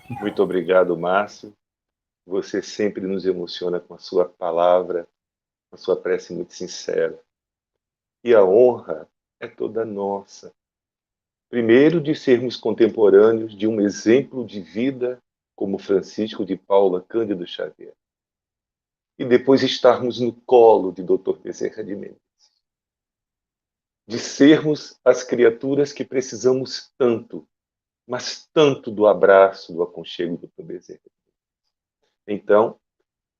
Muito obrigado, Márcio. Você sempre nos emociona com a sua palavra, com a sua prece muito sincera. E a honra é toda nossa. Primeiro, de sermos contemporâneos de um exemplo de vida como Francisco de Paula Cândido Xavier. E depois estarmos no colo de Dr. Bezerra de Menezes. De sermos as criaturas que precisamos tanto, mas tanto do abraço, do aconchego do Dr. Bezerra. Então,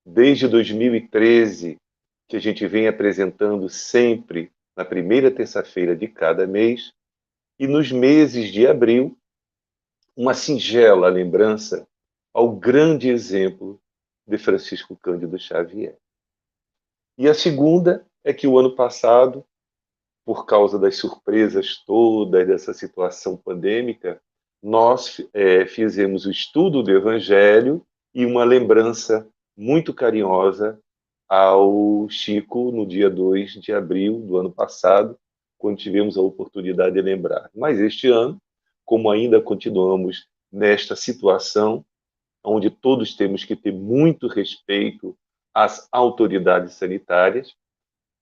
desde 2013, que a gente vem apresentando sempre na primeira terça-feira de cada mês, e nos meses de abril, uma singela lembrança ao grande exemplo de Francisco Cândido Xavier. E a segunda é que o ano passado, por causa das surpresas todas dessa situação pandêmica, nós fizemos o estudo do Evangelho e uma lembrança muito carinhosa ao Chico no dia 2 de abril do ano passado, quando tivemos a oportunidade de lembrar. Mas este ano, como ainda continuamos nesta situação, onde todos temos que ter muito respeito às autoridades sanitárias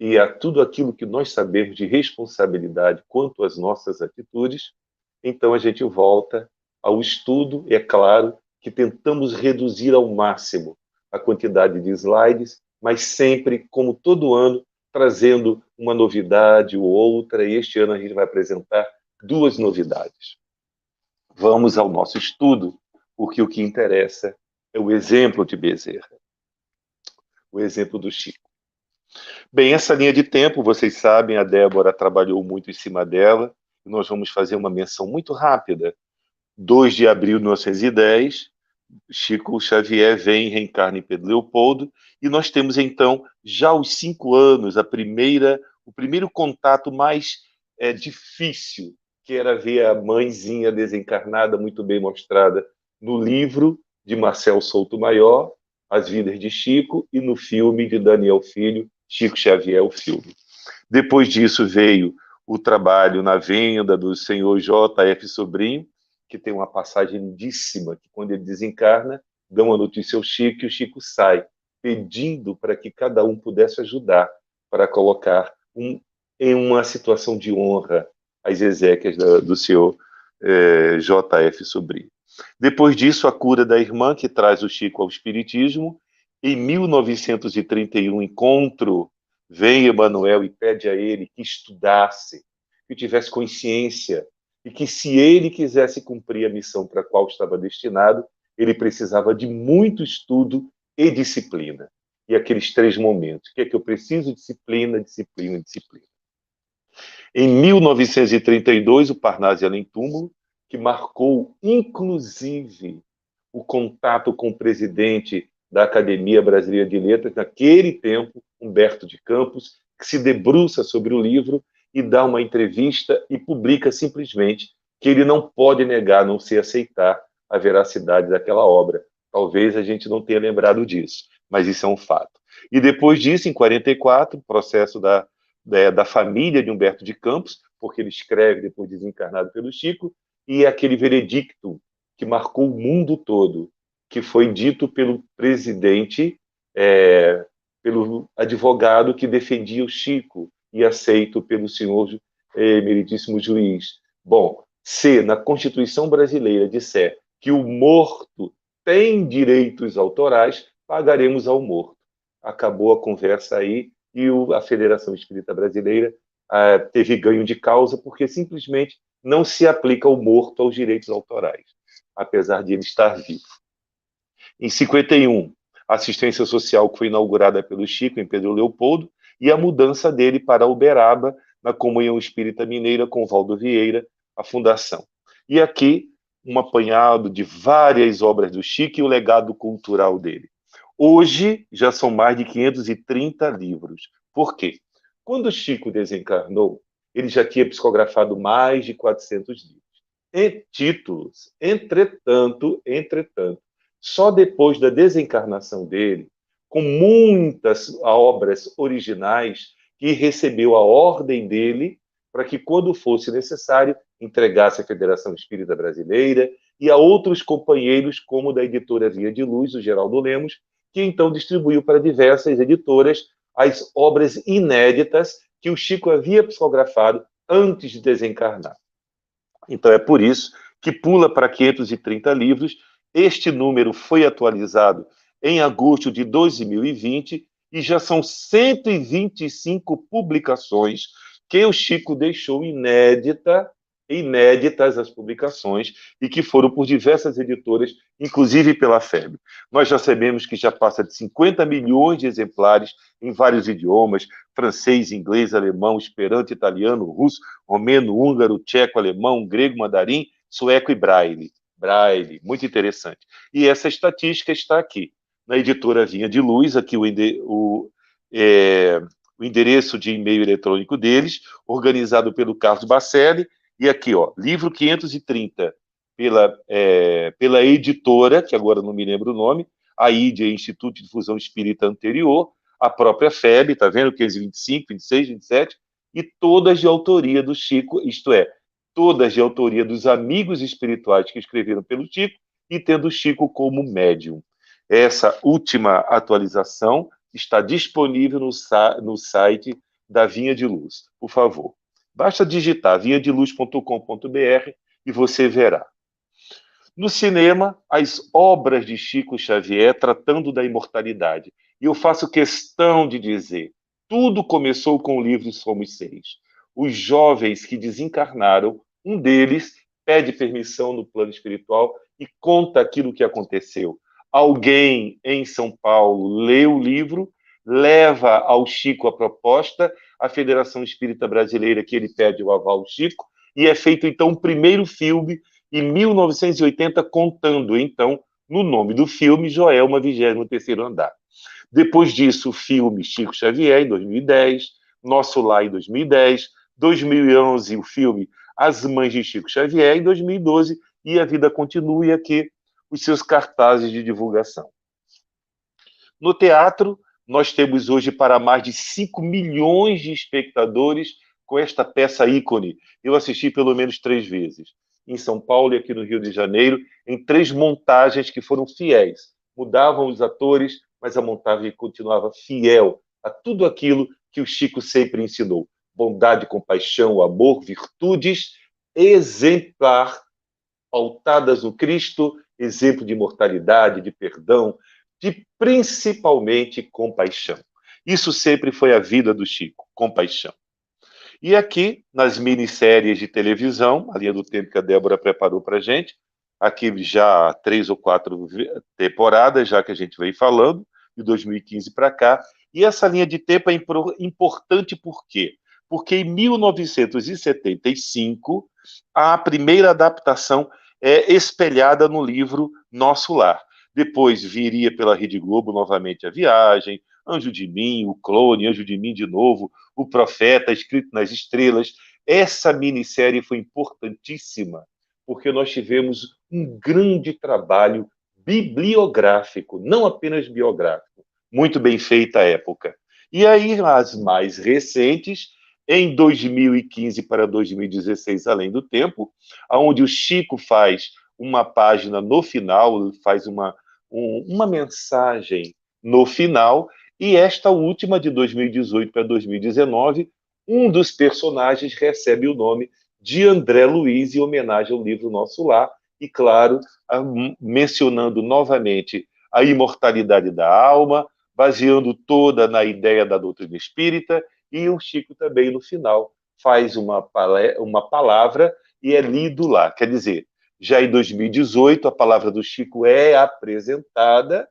e a tudo aquilo que nós sabemos de responsabilidade quanto às nossas atitudes, então a gente volta ao estudo, e é claro que tentamos reduzir ao máximo a quantidade de slides, mas sempre, como todo ano, trazendo uma novidade ou outra, e este ano a gente vai apresentar duas novidades. Vamos ao nosso estudo, porque o que interessa é o exemplo de Bezerra, o exemplo do Chico. Bem, essa linha de tempo, vocês sabem, a Débora trabalhou muito em cima dela, e nós vamos fazer uma menção muito rápida. 2 de abril de 1910, Chico Xavier vem, reencarna em Pedro Leopoldo, e nós temos então já os 5 anos, o primeiro contato mais difícil, que era ver a mãezinha desencarnada, muito bem mostrada no livro de Marcel Souto Maior, As Vidas de Chico, e no filme de Daniel Filho, Chico Xavier, o filme. Depois disso veio o trabalho na venda do senhor J.F. Sobrinho, que tem uma passagem lindíssima, que quando ele desencarna, dão a notícia ao Chico e o Chico sai, pedindo para que cada um pudesse ajudar para colocar em uma situação de honra as exéquias do senhor J.F. Sobrinho. Depois disso, a cura da irmã, que traz o Chico ao Espiritismo. Em 1931, encontro, vem Emmanuel e pede a ele que estudasse, que tivesse consciência, e que se ele quisesse cumprir a missão para a qual estava destinado, ele precisava de muito estudo e disciplina. E aqueles 3 momentos. O que é que eu preciso? Disciplina, disciplina, disciplina. Em 1932, o Parnasse Além Túmulo, que marcou, inclusive, o contato com o presidente da Academia Brasileira de Letras, naquele tempo, Humberto de Campos, que se debruça sobre o livro e dá uma entrevista e publica simplesmente que ele não pode negar, não se aceitar a veracidade daquela obra. Talvez a gente não tenha lembrado disso, mas isso é um fato. E depois disso, em 44, processo da família de Humberto de Campos, porque ele escreve depois desencarnado pelo Chico, e aquele veredicto que marcou o mundo todo, que foi dito pelo presidente, pelo advogado que defendia o Chico e aceito pelo senhor meritíssimo juiz. Bom, se na Constituição brasileira disser que o morto tem direitos autorais, pagaremos ao morto. Acabou a conversa aí e a Federação Espírita Brasileira teve ganho de causa porque simplesmente não se aplica ao morto aos direitos autorais, apesar de ele estar vivo. Em 51, a assistência social que foi inaugurada pelo Chico em Pedro Leopoldo e a mudança dele para Uberaba, na Comunhão Espírita Mineira com Valdo Vieira, a fundação. E aqui, um apanhado de várias obras do Chico e o legado cultural dele. Hoje, já são mais de 530 livros. Por quê? Quando o Chico desencarnou, ele já tinha psicografado mais de 400 livros. Em títulos. Entretanto, só depois da desencarnação dele, com muitas obras originais, que recebeu a ordem dele para que, quando fosse necessário, entregasse à Federação Espírita Brasileira, e a outros companheiros, como da editora Vinha de Luz, o Geraldo Lemos, que então distribuiu para diversas editoras as obras inéditas que o Chico havia psicografado antes de desencarnar. Então é por isso que pula para 530 livros. Este número foi atualizado em agosto de 2020 e já são 125 publicações que o Chico deixou inéditas as publicações e que foram por diversas editoras, inclusive pela FEB. Nós já sabemos que já passa de 50 milhões de exemplares em vários idiomas, francês, inglês, alemão, esperanto, italiano, russo, romeno, húngaro, tcheco, alemão, grego, mandarim, sueco e braille. Braille, muito interessante. E essa estatística está aqui, na editora Vinha de Luz, aqui o endereço de e-mail eletrônico deles, organizado pelo Carlos Bacelli, e aqui, ó, livro 530, pela editora, que agora não me lembro o nome, a IDEA, Instituto de Difusão Espírita Anterior, a própria FEB, tá vendo? 525, 26, 27, e todas de autoria do Chico, isto é, todas de autoria dos amigos espirituais que escreveram pelo Chico, e tendo o Chico como médium. Essa última atualização está disponível no site da Vinha de Luz. Por favor, basta digitar vinhadeluz.com.br e você verá. No cinema, as obras de Chico Xavier tratando da imortalidade. E eu faço questão de dizer, tudo começou com o livro Somos Seis. Os jovens que desencarnaram, um deles pede permissão no plano espiritual e conta aquilo que aconteceu. Alguém em São Paulo lê o livro, leva ao Chico a proposta, a Federação Espírita Brasileira, que ele pede o aval ao Chico, e é feito então o primeiro filme em 1980, contando, então, no nome do filme, Joelma, 23º Andar. Depois disso, o filme Chico Xavier, em 2010, Nosso Lar, em 2010, 2011, o filme As Mães de Chico Xavier, em 2012, e A Vida Continua, e aqui os seus cartazes de divulgação. No teatro, nós temos hoje para mais de 5 milhões de espectadores com esta peça ícone. Eu assisti pelo menos 3 vezes. Em São Paulo e aqui no Rio de Janeiro, em 3 montagens que foram fiéis. Mudavam os atores, mas a montagem continuava fiel a tudo aquilo que o Chico sempre ensinou. Bondade, compaixão, amor, virtudes, exemplar, pautadas no Cristo, exemplo de imortalidade, de perdão, de principalmente compaixão. Isso sempre foi a vida do Chico, compaixão. E aqui, nas minisséries de televisão, a linha do tempo que a Débora preparou para a gente, aqui já 3 ou 4 temporadas, já que a gente veio falando, de 2015 para cá, e essa linha de tempo é importante por quê? Porque em 1975, a primeira adaptação é espelhada no livro Nosso Lar. Depois viria pela Rede Globo novamente A Viagem, Anjo de Mim, O Clone, Anjo de Mim de novo, O Profeta, Escrito nas Estrelas. Essa minissérie foi importantíssima, porque nós tivemos um grande trabalho bibliográfico, não apenas biográfico, muito bem feita à época. E aí, as mais recentes, em 2015 para 2016, Além do Tempo, onde o Chico faz uma página no final, faz uma mensagem no final, e esta última, de 2018 para 2019, um dos personagens recebe o nome de André Luiz, em homenagem ao livro Nosso Lar, e, claro, mencionando novamente a imortalidade da alma, baseando toda na ideia da doutrina espírita, e o Chico também, no final, faz uma palavra e é lido lá. Quer dizer, já em 2018, a palavra do Chico é apresentada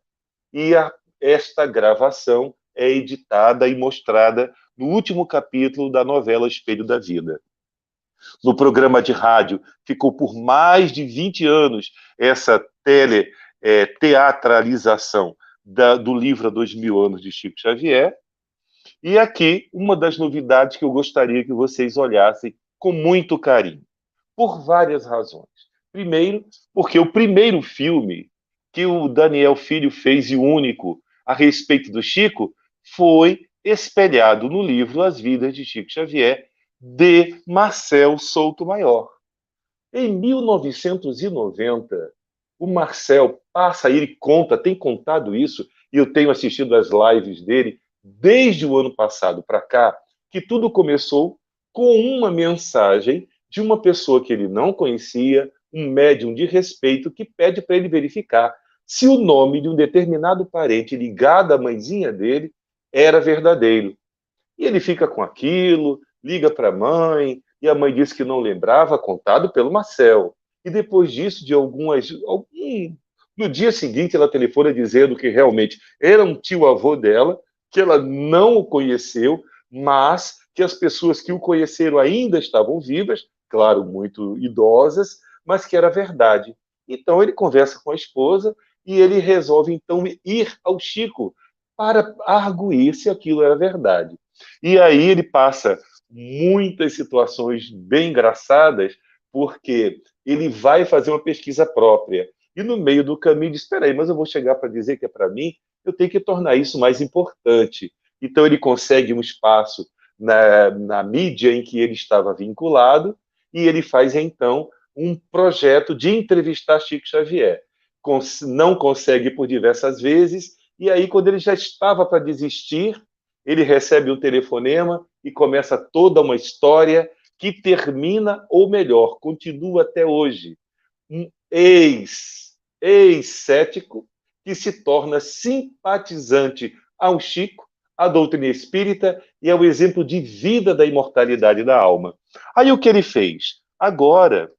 e esta gravação é editada e mostrada no último capítulo da novela Espelho da Vida. No programa de rádio, ficou por mais de 20 anos essa teatralização do livro A 2000 Anos de Chico Xavier. E aqui, uma das novidades que eu gostaria que vocês olhassem com muito carinho, por várias razões. Primeiro, porque o primeiro filme que o Daniel Filho fez, e único, a respeito do Chico, foi espelhado no livro As Vidas de Chico Xavier, de Marcel Souto Maior. Em 1990, o Marcel passa, ele conta, tem contado isso, e eu tenho assistido as lives dele desde o ano passado para cá, que tudo começou com uma mensagem de uma pessoa que ele não conhecia, um médium de respeito, que pede para ele verificar se o nome de um determinado parente ligado à mãezinha dele era verdadeiro. E ele fica com aquilo, liga para a mãe, e a mãe diz que não lembrava, contado pelo Marcel. E depois disso, no dia seguinte, ela telefona dizendo que realmente era um tio-avô dela, que ela não o conheceu, mas que as pessoas que o conheceram ainda estavam vivas, claro, muito idosas, mas que era verdade. Então ele conversa com a esposa e ele resolve então ir ao Chico para arguir se aquilo era verdade. E aí ele passa muitas situações bem engraçadas, porque ele vai fazer uma pesquisa própria. E no meio do caminho diz: espera aí, mas eu vou chegar para dizer que é para mim, eu tenho que tornar isso mais importante. Então ele consegue um espaço na mídia em que ele estava vinculado, e ele faz então um projeto de entrevistar Chico Xavier. Não consegue por diversas vezes, e aí, quando ele já estava para desistir, ele recebe um telefonema e começa toda uma história que termina, ou melhor, continua até hoje. Um ex-cético que se torna simpatizante ao Chico, à doutrina espírita e ao exemplo de vida da imortalidade da alma. Aí o que ele fez? Agora,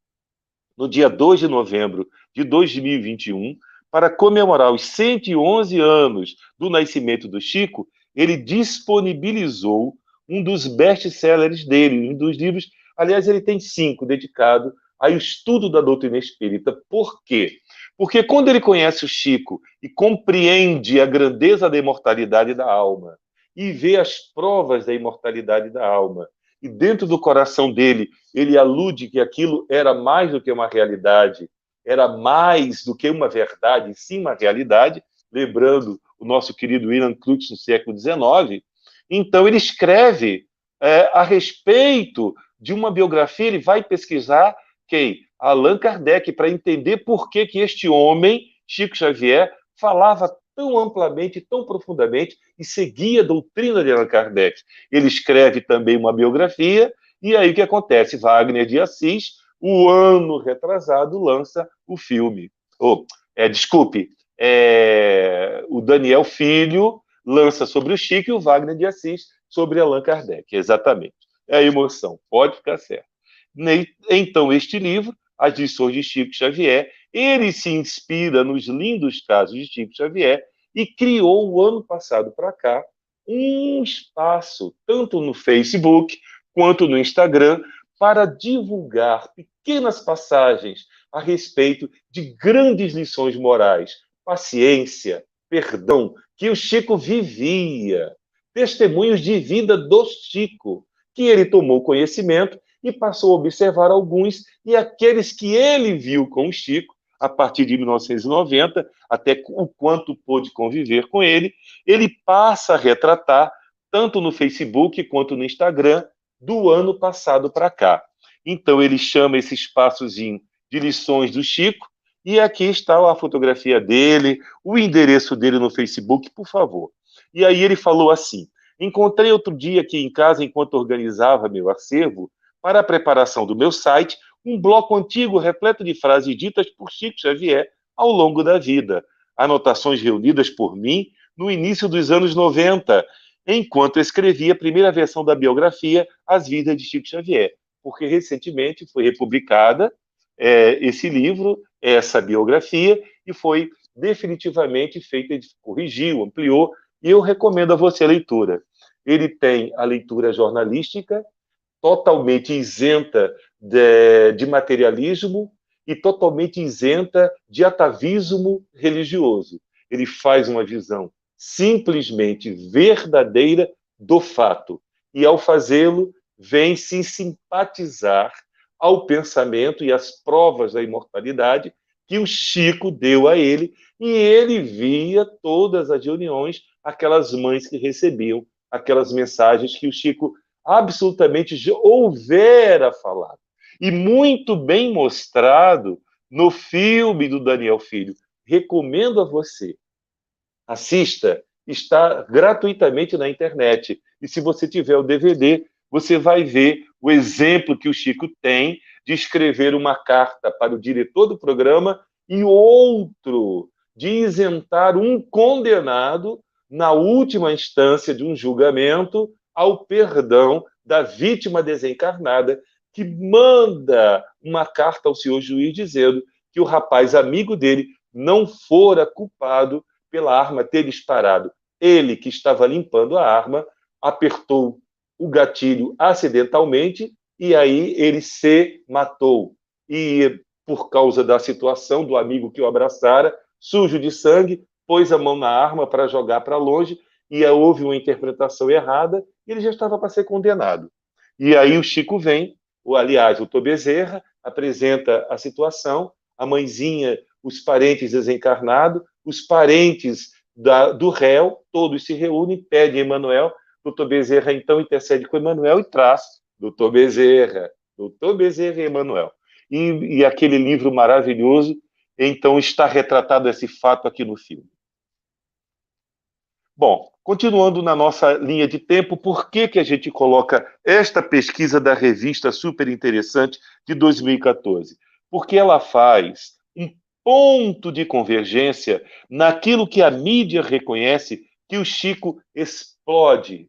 no dia 2 de novembro de 2021, para comemorar os 111 anos do nascimento do Chico, ele disponibilizou um dos best-sellers dele, um dos livros, aliás, ele tem 5 dedicado ao estudo da doutrina espírita. Por quê? Porque quando ele conhece o Chico e compreende a grandeza da imortalidade da alma e vê as provas da imortalidade da alma, e dentro do coração dele ele alude que aquilo era mais do que uma realidade, era mais do que uma verdade, sim uma realidade, lembrando o nosso querido William Crookes no século XIX. Então ele escreve a respeito de uma biografia, ele vai pesquisar quem? Allan Kardec, para entender por que este homem, Chico Xavier, falava tão amplamente, tão profundamente e seguia a doutrina de Allan Kardec. Ele escreve também uma biografia, e aí o que acontece? Wagner de Assis, o ano retrasado, lança o filme. Desculpe, o Daniel Filho lança sobre o Chico e o Wagner de Assis sobre Allan Kardec. Exatamente. É a emoção, pode ficar certo. Então, este livro, As Lições de Chico Xavier, ele se inspira nos lindos casos de Chico Xavier e criou, o ano passado para cá, um espaço, tanto no Facebook quanto no Instagram, para divulgar pequenas passagens a respeito de grandes lições morais, paciência, perdão, que o Chico vivia, testemunhos de vida do Chico, que ele tomou conhecimento e passou a observar alguns, e aqueles que ele viu com o Chico, a partir de 1990, até o quanto pôde conviver com ele passa a retratar, tanto no Facebook quanto no Instagram, do ano passado para cá. Então, ele chama esse espaçozinho de lições do Chico, e aqui está a fotografia dele, o endereço dele no Facebook, por favor. E aí ele falou assim: encontrei outro dia aqui em casa, enquanto organizava meu acervo, para a preparação do meu site, um bloco antigo repleto de frases ditas por Chico Xavier ao longo da vida. Anotações reunidas por mim no início dos anos 90, enquanto escrevia a primeira versão da biografia As Vidas de Chico Xavier, porque recentemente foi republicada esse livro, essa biografia, e foi definitivamente feita, corrigiu, ampliou, e eu recomendo a você a leitura. Ele tem a leitura jornalística, totalmente isenta de materialismo e totalmente isenta de atavismo religioso. Ele faz uma visão simplesmente verdadeira do fato. E, ao fazê-lo, vem se simpatizar ao pensamento e às provas da imortalidade que o Chico deu a ele, e ele via todas as reuniões, aquelas mães que recebiam aquelas mensagens que o Chico absolutamente houvera falado. e muito bem mostrado no filme do Daniel Filho. Recomendo a você. Assista, está gratuitamente na internet. E se você tiver o DVD, você vai ver o exemplo que o Chico tem de escrever uma carta para o diretor do programa e outro de isentar um condenado na última instância de um julgamento ao perdão da vítima desencarnada, que manda uma carta ao senhor juiz dizendo que o rapaz amigo dele não fora culpado pela arma ter disparado. Ele, que estava limpando a arma, apertou o gatilho acidentalmente e aí ele se matou. E por causa da situação do amigo que o abraçara, sujo de sangue, pôs a mão na arma para jogar para longe e houve uma interpretação errada e ele já estava para ser condenado. E aí o Chico vem, ou aliás, o Tô Bezerra, apresenta a situação, a mãezinha, os parentes desencarnados, os parentes do réu, todos se reúnem, pedem a Emanuel, doutor Bezerra então intercede com Emanuel e traz doutor Bezerra e Emanuel. E aquele livro maravilhoso, então está retratado esse fato aqui no filme. Bom, continuando na nossa linha de tempo, por que a gente coloca esta pesquisa da revista super interessante de 2014? Porque ela faz um ponto de convergência naquilo que a mídia reconhece que o Chico explode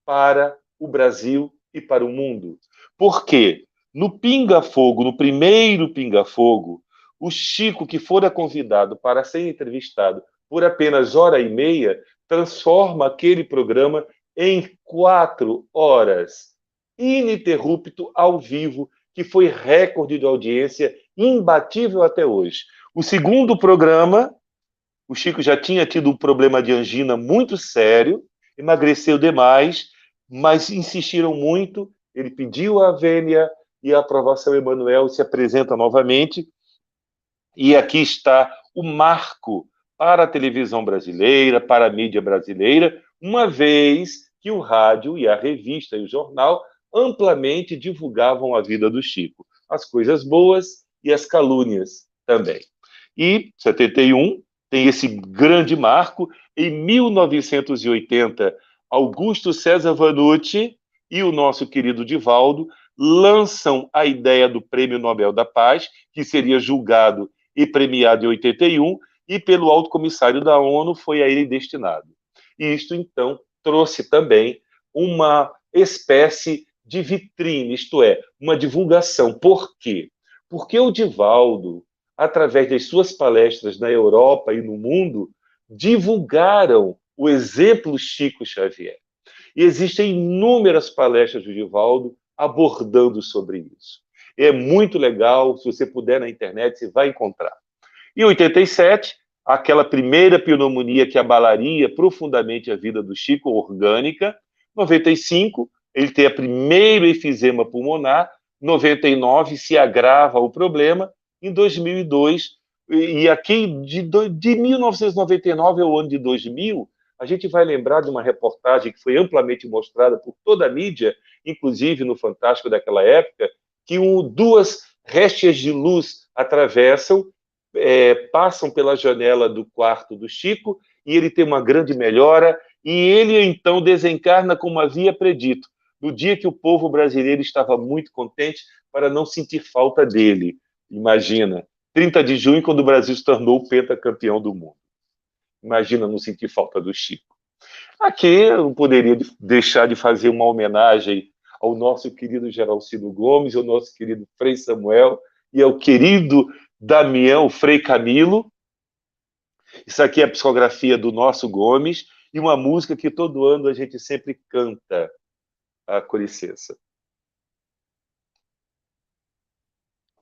para o Brasil e para o mundo. Por quê? No Pinga Fogo, no primeiro Pinga Fogo, o Chico, que fora convidado para ser entrevistado por apenas hora e meia, transforma aquele programa em 4 horas, ininterrupto, ao vivo, que foi recorde de audiência, imbatível até hoje. O segundo programa, o Chico já tinha tido um problema de angina muito sério, emagreceu demais, mas insistiram muito, ele pediu a vênia e a aprovação Emanuel se apresenta novamente, e aqui está o marco para a televisão brasileira, para a mídia brasileira, uma vez que o rádio e a revista e o jornal amplamente divulgavam a vida do Chico, as coisas boas e as calúnias também. E 71 tem esse grande marco. Em 1980, Augusto César Vanucci e o nosso querido Divaldo lançam a ideia do Prêmio Nobel da Paz, que seria julgado e premiado em 81, e pelo alto comissário da ONU foi a ele destinado. E isto, então, trouxe também uma espécie de vitrine, isto é, uma divulgação. Por quê? Porque o Divaldo, através das suas palestras na Europa e no mundo, divulgaram o exemplo Chico Xavier. E existem inúmeras palestras do Divaldo abordando sobre isso. É muito legal, se você puder na internet, você vai encontrar. Em 87, aquela primeira pneumonia que abalaria profundamente a vida do Chico, orgânica. 95, ele tem a primeira efizema pulmonar. 99, se agrava o problema. Em 2002, e aqui de 1999 ao ano de 2000, a gente vai lembrar de uma reportagem que foi amplamente mostrada por toda a mídia, inclusive no Fantástico daquela época, que duas réstias de luz atravessam, passam pela janela do quarto do Chico, e ele tem uma grande melhora, e ele então desencarna como havia predito, no dia que o povo brasileiro estava muito contente para não sentir falta dele. Imagina, 30 de junho, quando o Brasil se tornou o pentacampeão do mundo. Imagina não sentir falta do Chico. Aqui eu não poderia deixar de fazer uma homenagem ao nosso querido Geralcino Gomes, ao nosso querido Frei Samuel e ao querido Damião Frei Camilo. Isso aqui é a psicografia do nosso Gomes e uma música que todo ano a gente sempre canta. Com licença.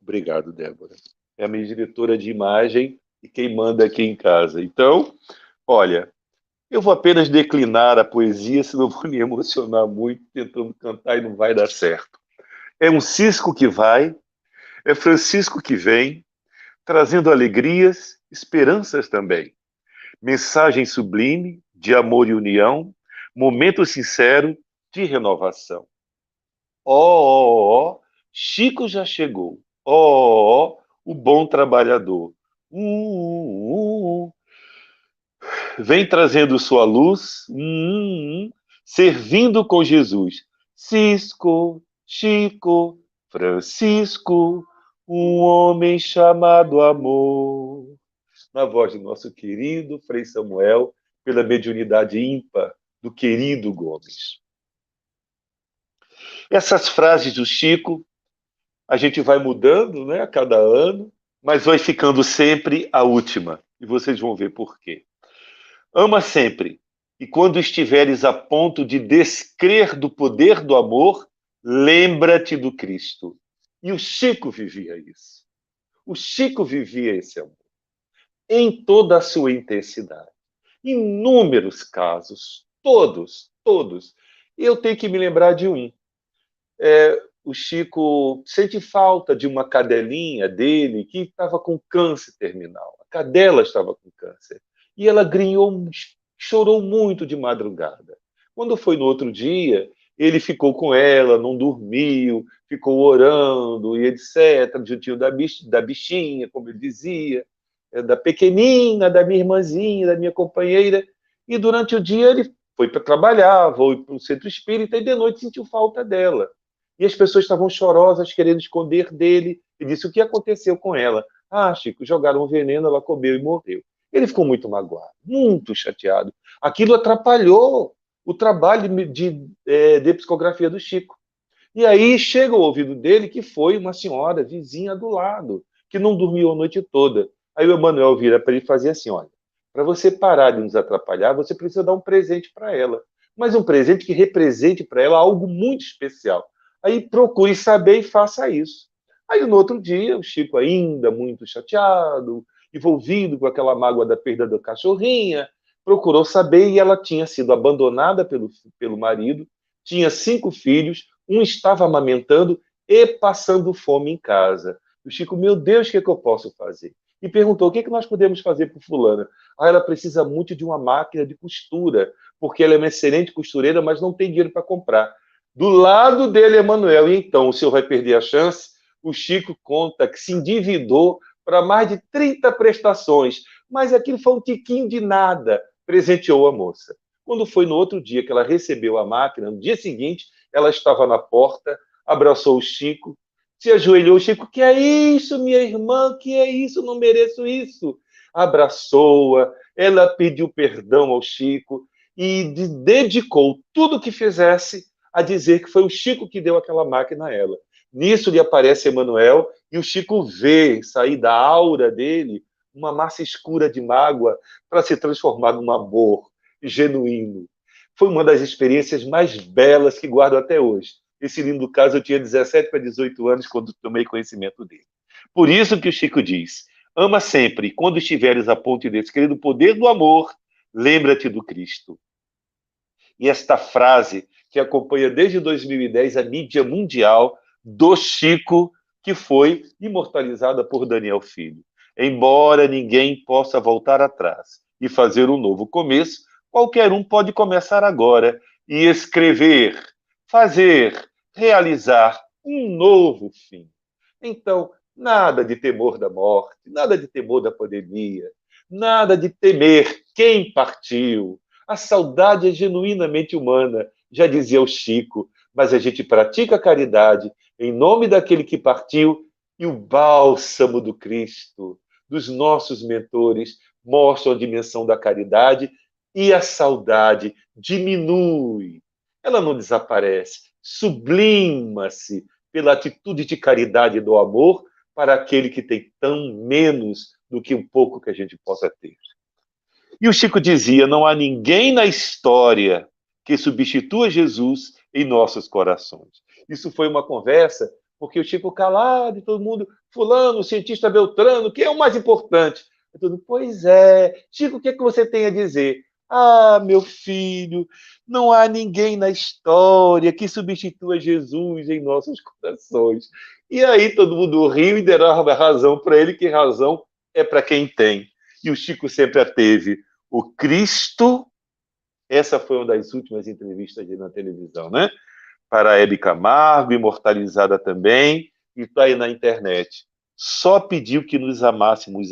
Obrigado, Débora. É a minha diretora de imagem e quem manda aqui em casa. Então, olha, eu vou apenas declinar a poesia, senão vou me emocionar muito tentando cantar e não vai dar certo. É um cisco que vai, é Francisco que vem, trazendo alegrias, esperanças também. Mensagem sublime de amor e união, momento sincero de renovação. Ó, ó, ó, Chico já chegou. Ó, o bom trabalhador. Uh, uh, uh. Vem trazendo sua luz, servindo com Jesus. Cisco, Chico, Francisco, um homem chamado amor. Na voz do nosso querido Frei Samuel, pela mediunidade ímpar do querido Gomes. Essas frases do Chico, a gente vai mudando, né, a cada ano, mas vai ficando sempre a última. E vocês vão ver por quê. Ama sempre, e quando estiveres a ponto de descrer do poder do amor, lembra-te do Cristo. E o Chico vivia isso. O Chico vivia esse amor, em toda a sua intensidade. Inúmeros casos, todos. Eu tenho que me lembrar de um. O Chico sente falta de uma cadelinha dele que estava com câncer terminal. A cadela estava com câncer. E ela grinhou, chorou muito de madrugada. Quando foi no outro dia, ele ficou com ela, não dormiu, ficou orando e etc. Juntinho da bichinha, como ele dizia, da pequenina, da minha irmãzinha, da minha companheira. E durante o dia ele foi para trabalhar, foi para o centro espírita e de noite sentiu falta dela. E as pessoas estavam chorosas, querendo esconder dele. E disse o que aconteceu com ela. Ah, Chico, jogaram um veneno, ela comeu e morreu. Ele ficou muito magoado, muito chateado. Aquilo atrapalhou o trabalho de psicografia do Chico. E aí chega ao ouvido dele que foi uma senhora vizinha do lado, que não dormiu a noite toda. Aí o Emanuel vira para ele e fazia assim: olha, para você parar de nos atrapalhar, você precisa dar um presente para ela. Mas um presente que represente para ela algo muito especial. Aí procure saber e faça isso. Aí no outro dia, o Chico, ainda muito chateado, envolvido com aquela mágoa da perda da cachorrinha, procurou saber e ela tinha sido abandonada pelo marido, tinha 5 filhos, um estava amamentando e passando fome em casa. O Chico, meu Deus, o que, é que eu posso fazer? E perguntou, o que, é que nós podemos fazer por fulana? Ah, ela precisa muito de uma máquina de costura, porque ela é uma excelente costureira, mas não tem dinheiro para comprar. Do lado dele, Emanuel, e então o senhor vai perder a chance? O Chico conta que se endividou para mais de 30 prestações, mas aquilo foi um tiquinho de nada, presenteou a moça. Quando foi no outro dia que ela recebeu a máquina, no dia seguinte, ela estava na porta, abraçou o Chico, se ajoelhou. O Chico, que é isso, minha irmã? Que é isso? Não mereço isso. Abraçou-a, ela pediu perdão ao Chico e dedicou tudo o que fizesse a dizer que foi o Chico que deu aquela máquina a ela. Nisso lhe aparece Emanuel e o Chico vê sair da aura dele uma massa escura de mágoa para se transformar num amor genuíno. Foi uma das experiências mais belas que guardo até hoje. Esse lindo caso, eu tinha 17 para 18 anos quando tomei conhecimento dele. Por isso que o Chico diz: ama sempre, quando estiveres a ponto de descrever o poder do amor, lembra-te do Cristo. E esta frase, que acompanha desde 2010 a mídia mundial, do Chico, que foi imortalizada por Daniel Filho. Embora ninguém possa voltar atrás e fazer um novo começo, qualquer um pode começar agora e escrever, fazer, realizar um novo fim. Então, nada de temor da morte, nada de temor da pandemia, nada de temer quem partiu. A saudade é genuinamente humana, já dizia o Chico, mas a gente pratica a caridade em nome daquele que partiu e o bálsamo do Cristo, dos nossos mentores, mostra a dimensão da caridade e a saudade diminui. Ela não desaparece, sublima-se pela atitude de caridade e do amor para aquele que tem tão menos do que um pouco que a gente possa ter. E o Chico dizia: não há ninguém na história que substitua Jesus em nossos corações. Isso foi uma conversa, porque o Chico calado e todo mundo, fulano, o cientista Beltrano, que é o mais importante? Pois é, Chico, o que, é que você tem a dizer? Ah, meu filho, não há ninguém na história que substitua Jesus em nossos corações. E aí todo mundo riu e deram razão para ele, que razão é para quem tem. E o Chico sempre a teve. O Cristo, essa foi uma das últimas entrevistas dele na televisão, né? para a Hebe Camargo, imortalizada também, e está aí na internet. Só pediu que nos amássemos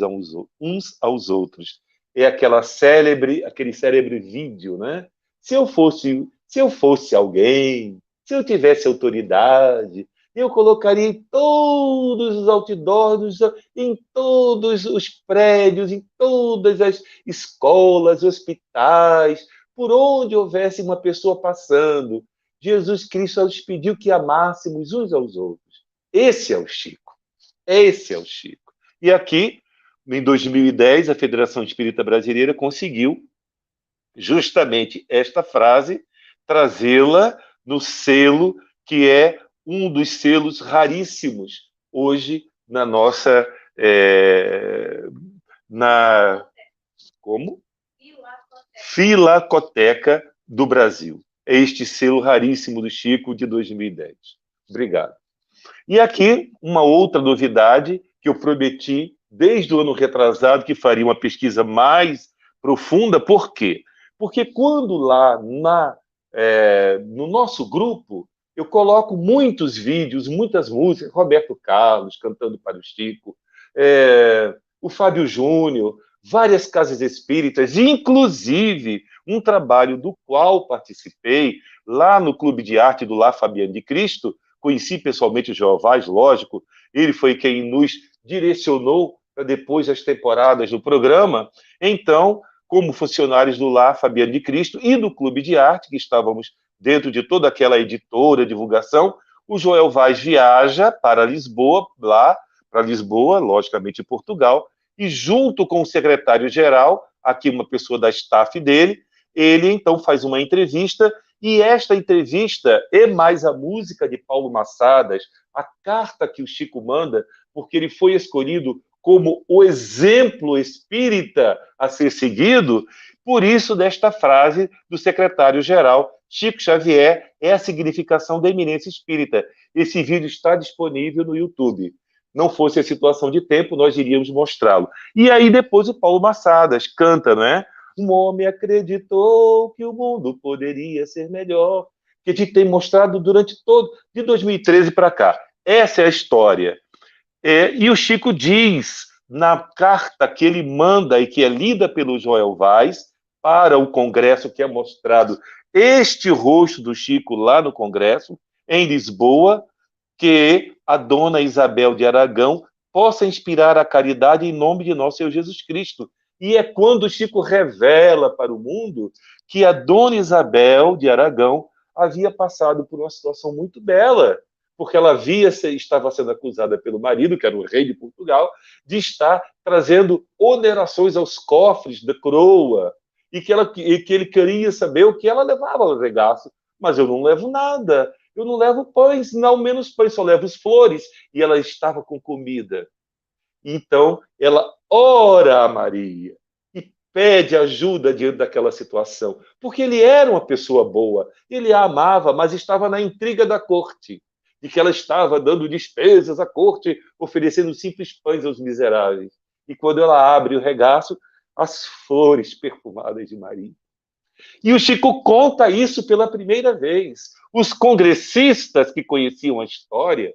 uns aos outros. É aquele célebre vídeo, né? Se eu fosse alguém, se eu tivesse autoridade, eu colocaria em todos os outdoors, em todos os prédios, em todas as escolas, hospitais, por onde houvesse uma pessoa passando. Jesus Cristo nos pediu que amássemos uns aos outros. Esse é o Chico. Esse é o Chico. E aqui, em 2010, a Federação Espírita Brasileira conseguiu justamente esta frase, trazê-la no selo que é um dos selos raríssimos hoje na nossa na como Filacoteca do Brasil. É este selo raríssimo do Chico de 2010. Obrigado. E aqui uma outra novidade que eu prometi desde o ano retrasado que faria uma pesquisa mais profunda. Por quê? Porque quando lá no nosso grupo eu coloco muitos vídeos, muitas músicas, Roberto Carlos cantando para o Chico, o Fábio Júnior, várias casas espíritas, inclusive um trabalho do qual participei lá no Clube de Arte do Lar Fabiano de Cristo. Conheci pessoalmente o Jeová, lógico, ele foi quem nos direcionou para depois as temporadas do programa. Então, como funcionários do Lar Fabiano de Cristo e do Clube de Arte, que estávamos dentro de toda aquela editora, divulgação, o Joel Vaz viaja para Lisboa, logicamente em Portugal, e junto com o secretário-geral, aqui uma pessoa da staff dele, ele então faz uma entrevista, e esta entrevista é mais a música de Paulo Massadas, a carta que o Chico manda, porque ele foi escolhido como o exemplo espírita a ser seguido, por isso desta frase do secretário-geral, Chico Xavier é a significação da eminência espírita. Esse vídeo está disponível no YouTube. Não fosse a situação de tempo, nós iríamos mostrá-lo. E aí depois o Paulo Massadas canta, não é? Um homem acreditou que o mundo poderia ser melhor, que a gente tem mostrado durante todo, de 2013 para cá. Essa é a história. E o Chico diz, na carta que ele manda e que é lida pelo Joel Vaz, para o Congresso, que é mostrado este rosto do Chico lá no Congresso, em Lisboa, que a dona Isabel de Aragão possa inspirar a caridade em nome de nosso Senhor Jesus Cristo. E é quando o Chico revela para o mundo que a dona Isabel de Aragão havia passado por uma situação muito bela, porque ela estava sendo acusada pelo marido, que era o rei de Portugal, de estar trazendo onerações aos cofres da coroa, e que ele queria saber o que ela levava ao regaço. Mas eu não levo nada, eu não levo pães, não menos pães, só levo flores. E ela estava com comida. Então, ela ora a Maria e pede ajuda diante daquela situação, porque ele era uma pessoa boa, ele a amava, mas estava na intriga da corte, de que ela estava dando despesas à corte, oferecendo simples pães aos miseráveis. E quando ela abre o regaço, as flores perfumadas de Maria. E o Chico conta isso pela primeira vez. Os congressistas que conheciam a história,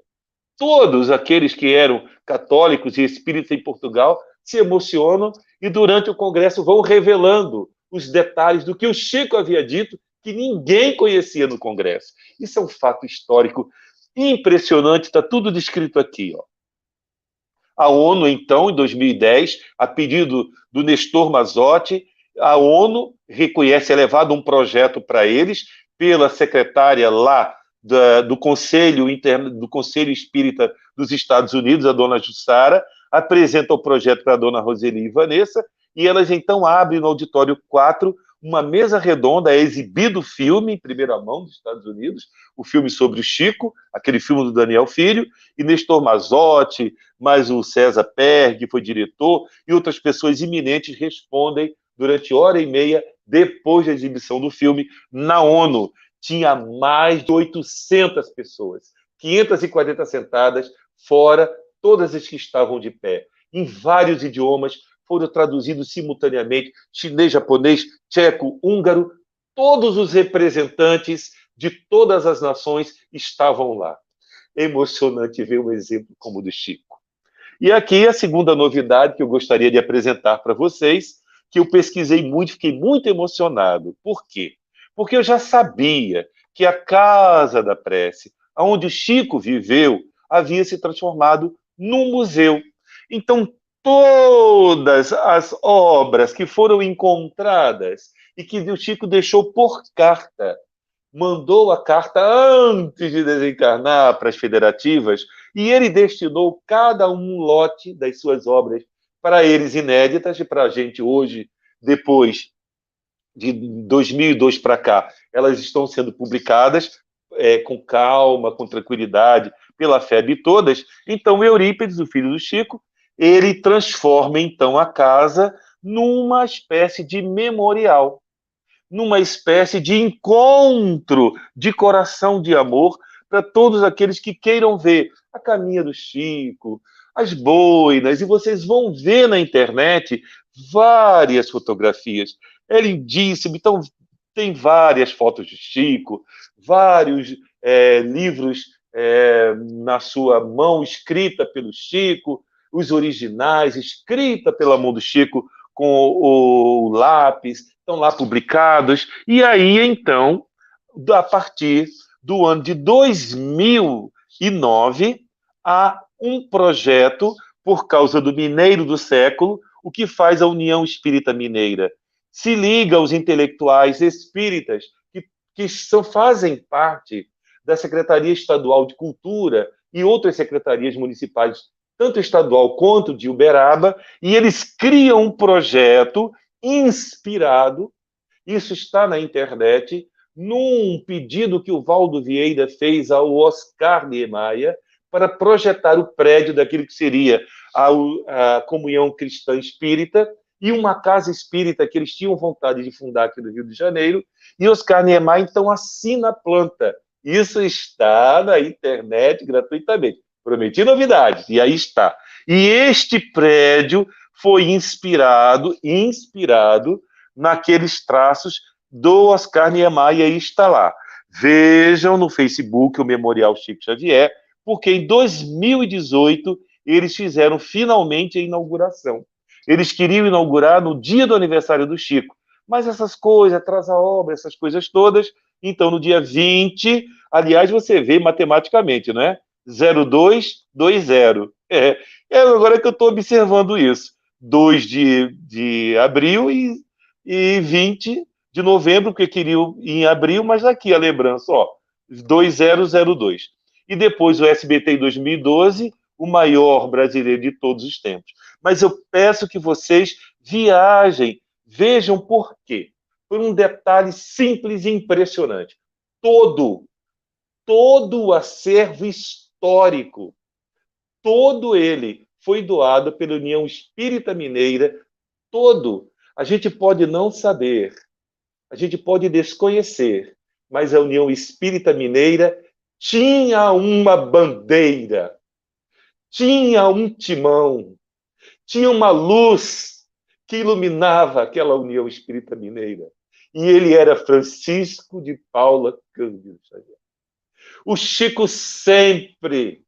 todos aqueles que eram católicos e espíritas em Portugal, se emocionam e durante o congresso vão revelando os detalhes do que o Chico havia dito, que ninguém conhecia no congresso. Isso é um fato histórico impressionante, está tudo descrito aqui. Ó. A ONU, então, em 2010, a pedido do Nestor Mazotti, a ONU reconhece, é levado um projeto para eles, pela secretária lá do Conselho Espírita dos Estados Unidos, a dona Jussara, apresenta o projeto para a dona Roseli e Vanessa, e elas então abrem no Auditório 4 uma mesa redonda, é exibido o filme em primeira mão dos Estados Unidos, o filme sobre o Chico, aquele filme do Daniel Filho, e Nestor Mazotti, mais o César Perg, que foi diretor, e outras pessoas eminentes respondem durante hora e meia depois da exibição do filme na ONU. Tinha mais de 800 pessoas, 540 sentadas, fora todas as que estavam de pé, em vários idiomas, foram traduzidos simultaneamente, chinês, japonês, tcheco, húngaro, todos os representantes de todas as nações estavam lá. É emocionante ver um exemplo como o do Chico. E aqui a segunda novidade que eu gostaria de apresentar para vocês, que eu pesquisei muito, fiquei muito emocionado. Por quê? Porque eu já sabia que a Casa da Prece, onde o Chico viveu, havia se transformado num museu. Então, todas as obras que foram encontradas e que o Chico deixou por carta, mandou a carta antes de desencarnar para as federativas e ele destinou cada um lote das suas obras para eles inéditas e para a gente hoje, depois de 2002 para cá, elas estão sendo publicadas com calma, com tranquilidade, pela FEB todas. Então, Eurípides, o filho do Chico, ele transforma então a casa numa espécie de memorial, numa espécie de encontro de coração de amor para todos aqueles que queiram ver a caminha do Chico, as boinas, e vocês vão ver na internet várias fotografias. É lindíssimo. Então, tem várias fotos de Chico, vários livros na sua mão, escrita pelo Chico, os originais, escrita pela mão do Chico com o lápis, estão lá publicados. E aí, então, a partir do ano de 2009, há um projeto, por causa do Mineiro do Século, o que faz a União Espírita Mineira. Se liga aos intelectuais espíritas fazem parte da Secretaria Estadual de Cultura e outras secretarias municipais, tanto estadual quanto de Uberaba, e eles criam um projeto inspirado, isso está na internet, num pedido que o Valdo Vieira fez ao Oscar Niemeyer para projetar o prédio daquilo que seria a Comunhão Cristã Espírita e uma casa espírita que eles tinham vontade de fundar aqui no Rio de Janeiro, e Oscar Niemeyer, então, assina a planta. Isso está na internet gratuitamente. Prometi novidades, e aí está. E este prédio foi inspirado naqueles traços do Oscar Niemeyer, e está lá. Vejam no Facebook o Memorial Chico Xavier, porque em 2018 eles fizeram finalmente a inauguração. Eles queriam inaugurar no dia do aniversário do Chico, mas essas coisas, atrasa a obra, essas coisas todas. Então, no dia 20, aliás, você vê matematicamente, não é? 0220. Agora que eu estou observando isso. 2 de abril e 20 de novembro, porque queriam em abril, mas aqui a lembrança, ó, 2002. E depois o SBT em 2012, o maior brasileiro de todos os tempos. Mas eu peço que vocês viajem, vejam por quê. Por um detalhe simples e impressionante. Todo o acervo histórico, todo ele foi doado pela União Espírita Mineira, todo. A gente pode não saber, a gente pode desconhecer, mas a União Espírita Mineira tinha uma bandeira, tinha um timão, tinha uma luz que iluminava aquela União Espírita Mineira. E ele era Francisco de Paula Cândido Xavier. O Chico sempre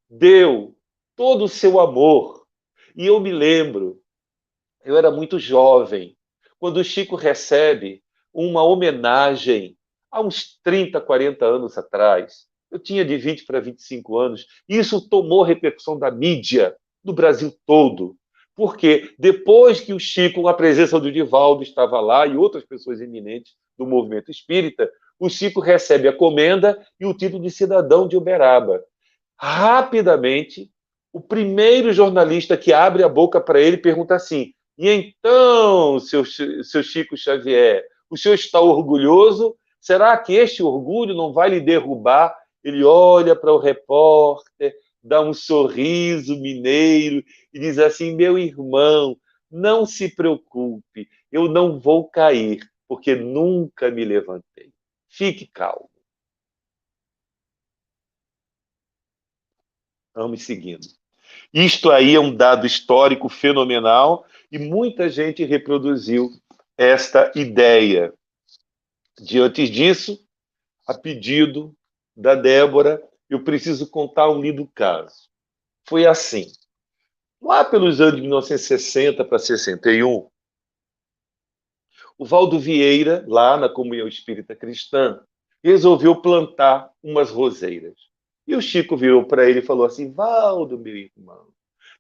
deu todo o seu amor. E eu me lembro, eu era muito jovem, quando o Chico recebe uma homenagem há uns 30, 40 anos atrás. Eu tinha de 20 para 25 anos. E isso tomou repercussão da mídia do Brasil todo. Porque depois que o Chico, com a presença do Divaldo, estava lá e outras pessoas eminentes do movimento espírita, o Chico recebe a comenda e o título de cidadão de Uberaba. Rapidamente, o primeiro jornalista que abre a boca para ele pergunta assim: e então, seu Chico Xavier, o senhor está orgulhoso? Será que este orgulho não vai lhe derrubar? Ele olha para o repórter, dá um sorriso mineiro e diz assim: meu irmão, não se preocupe, eu não vou cair, porque nunca me levantei. Fique calmo. Vamos seguindo. Isto aí é um dado histórico fenomenal e muita gente reproduziu esta ideia. Diante disso, a pedido da Débora, eu preciso contar um lindo caso. Foi assim. Lá pelos anos de 1960 para 61, o Valdo Vieira, lá na Comunhão Espírita Cristã, resolveu plantar umas roseiras. E o Chico virou para ele e falou assim: Valdo, meu irmão,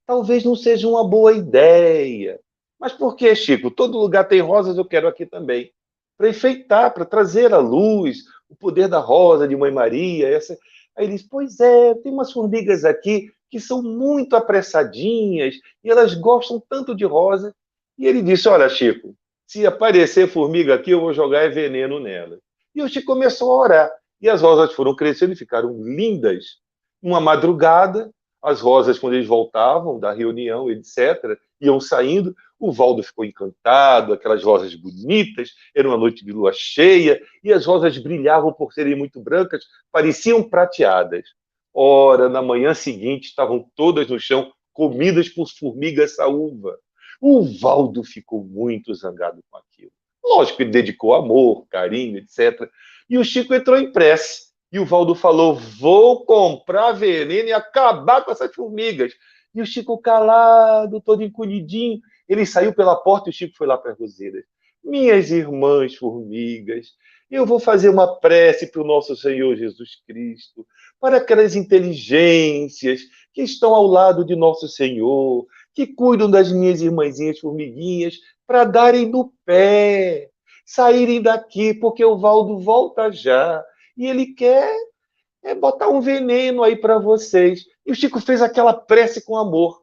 talvez não seja uma boa ideia. Mas por que, Chico? Todo lugar tem rosas, eu quero aqui também. Para enfeitar, para trazer a luz, o poder da rosa de Mãe Maria. Essa... Aí ele disse: Pois é, tem umas formigas aqui que são muito apressadinhas e elas gostam tanto de rosa. E ele disse: Olha, Chico, se aparecer formiga aqui, eu vou jogar veneno nela. E o Chico começou a orar. E as rosas foram crescendo e ficaram lindas. Uma madrugada, as rosas, quando eles voltavam da reunião, etc., iam saindo. O Valdo ficou encantado, aquelas rosas bonitas, era uma noite de lua cheia, e as rosas brilhavam por serem muito brancas, pareciam prateadas. Ora, na manhã seguinte, estavam todas no chão, comidas por formigas saúva. O Valdo ficou muito zangado com aquilo. Lógico, ele dedicou amor, carinho, etc. E o Chico entrou em prece. E o Valdo falou: Vou comprar veneno e acabar com essas formigas. E o Chico calado, todo encolhidinho. Ele saiu pela porta e o Chico foi lá para as roseiras. Minhas irmãs formigas, eu vou fazer uma prece para o nosso Senhor Jesus Cristo, para aquelas inteligências que estão ao lado de nosso Senhor, que cuidam das minhas irmãzinhas formiguinhas, para darem no pé, saírem daqui, porque o Valdo volta já. E ele quer botar um veneno aí para vocês. E o Chico fez aquela prece com amor.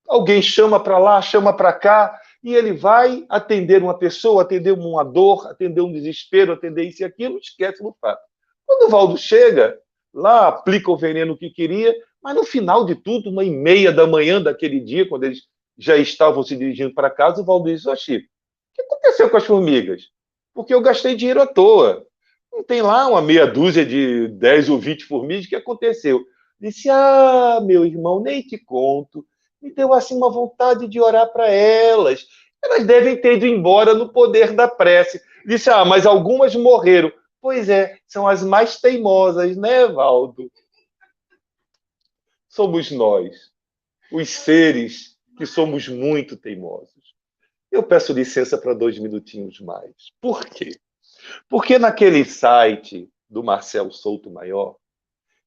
Alguém chama para lá, chama para cá, e ele vai atender uma pessoa, atender uma dor, atender um desespero, atender isso e aquilo, esquece do fato. Quando o Valdo chega, lá aplica o veneno que queria, mas no final de tudo, 1h30 da manhã daquele dia, quando eles já estavam se dirigindo para casa, o Valdo disse: Ó, Chico, o que aconteceu com as formigas? Porque eu gastei dinheiro à toa. Não tem lá uma meia dúzia de 10 ou 20 formigas, o que aconteceu? Disse: Ah, meu irmão, nem te conto. Me deu assim uma vontade de orar para elas. Elas devem ter ido embora no poder da prece. Disse: Ah, mas algumas morreram. Pois é, são as mais teimosas, né, Valdo? Somos nós, os seres que somos muito teimosos. Eu peço licença para 2 minutinhos mais. Por quê? Porque naquele site do Marcel Souto Maior,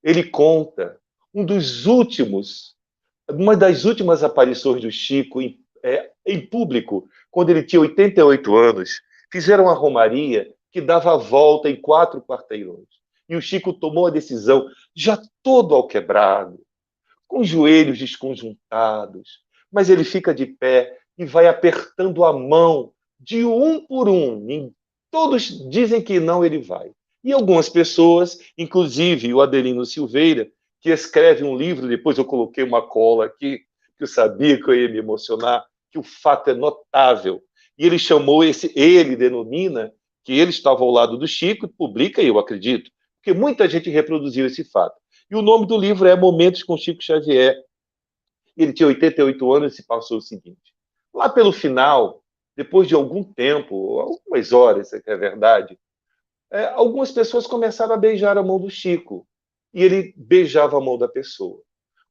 ele conta um dos últimos, uma das últimas aparições do Chico em público, quando ele tinha 88 anos. Fizeram a romaria que dava a volta em 4 quarteirões. E o Chico tomou a decisão, já todo alquebrado, com os joelhos desconjuntados, mas ele fica de pé e vai apertando a mão de um por um. Todos dizem que não, ele vai. E algumas pessoas, inclusive o Adelino Silveira, que escreve um livro, depois eu coloquei uma cola aqui, que eu sabia que eu ia me emocionar, que o fato é notável. E ele chamou ele denomina que ele estava ao lado do Chico, publica, eu acredito, porque muita gente reproduziu esse fato. E o nome do livro é Momentos com Chico Xavier. Ele tinha 88 anos e se passou o seguinte. Lá pelo final, depois de algum tempo, algumas horas, isso é verdade, algumas pessoas começaram a beijar a mão do Chico. E ele beijava a mão da pessoa.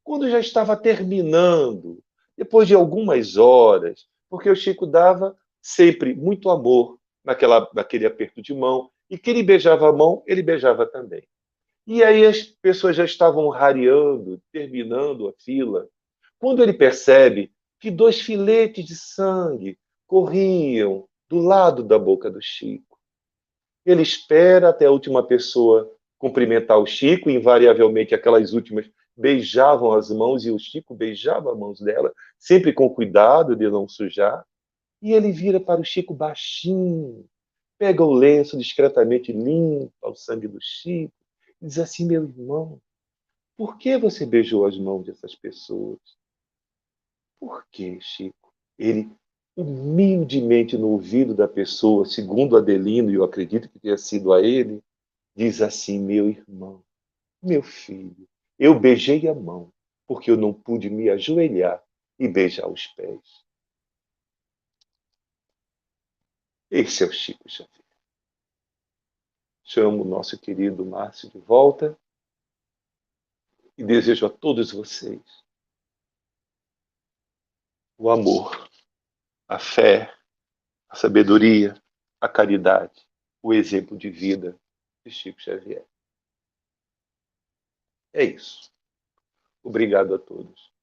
Quando já estava terminando, depois de algumas horas, porque o Chico dava sempre muito amor naquele aperto de mão, e que ele beijava a mão, ele beijava também. E aí as pessoas já estavam rareando, terminando a fila, quando ele percebe que 2 filetes de sangue corriam do lado da boca do Chico. Ele espera até a última pessoa cumprimentar o Chico, e invariavelmente aquelas últimas beijavam as mãos e o Chico beijava as mãos dela, sempre com cuidado de não sujar. E ele vira para o Chico baixinho, pega o lenço discretamente, limpa o sangue do Chico, e diz assim: Meu irmão, por que você beijou as mãos dessas pessoas? Por que, Chico? Ele, humildemente no ouvido da pessoa, segundo Adelino, e eu acredito que tenha sido a ele, diz assim: Meu irmão, meu filho, eu beijei a mão porque eu não pude me ajoelhar e beijar os pés. Esse é o Chico Xavier. Chamo o nosso querido Márcio de volta e desejo a todos vocês o amor, a fé, a sabedoria, a caridade, o exemplo de vida de Chico Xavier. É isso. Obrigado a todos.